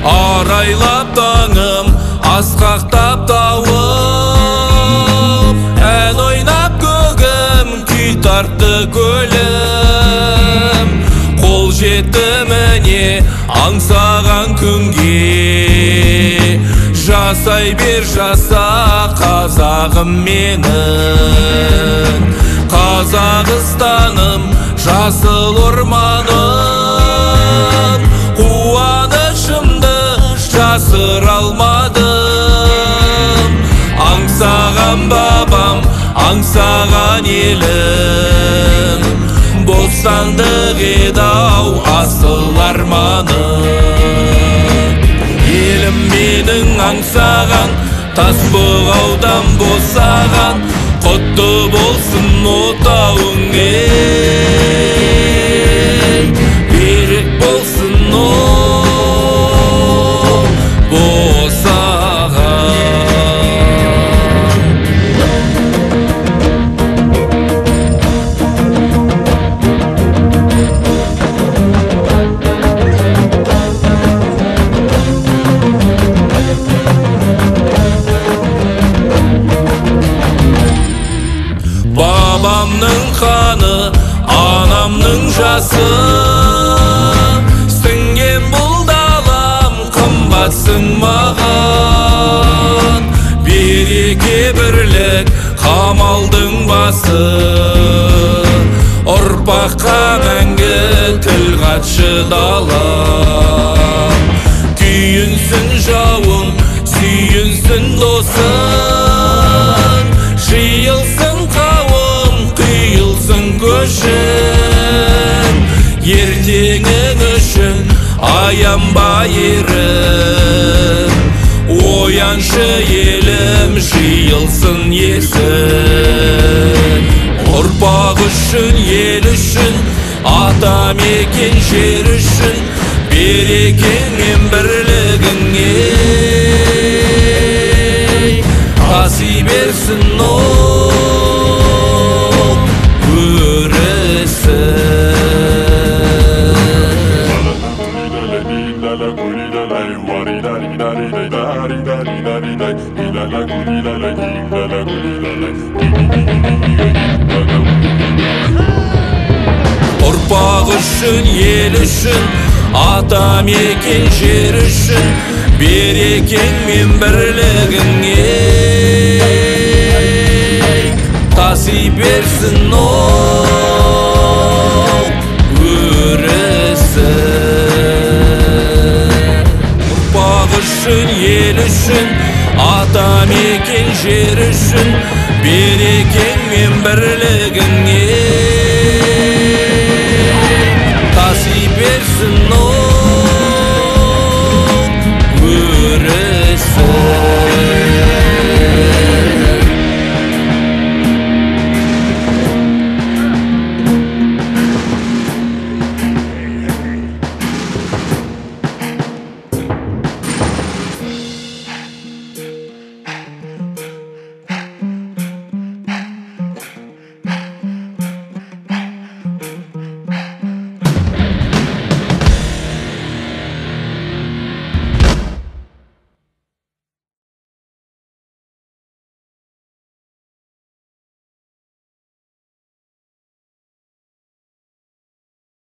Araylap dağım, asqақтап tauым, ән ойнап көгім, күй тартты көлім. Қол жетті міне аңсаған күнге, жасай бер жаса қазағым менің. Қазақстаным, жасыл орманым, қуанышымды жасыра алмадым. Аңсаған бабам, аңсаған елім, бостандық еді-ау асыл арманым. Елім менің аңсаған, Тасбұғаудан босаған, құтты болсын отауың, берік болсын Babamның қаны, анамның жасы, сіңген бұл далам, қымбатсың маған. Береке бірлік, қамалдың басы, ұрпаққа мәңгі тіл қатшы далам. Күйінсін жауың, сүйінсін досың, жиылсын қауым, қиылсын көшің. Ертеңің үшін аянба ерім, ояншы елім, жиылсын есің. Ұрпақ үшін, ел үшін, ата мекен жер үшін, берекең мен бірлігің таси берсін Ұрпақ үшін, ел үшін, ата мекен жер үшін, берекең мен бірлігің таси берсін өрісін. Ұрпақ үшін, ел үшін, ата мекен жер үшін, берекең мен бірлігің таси берсін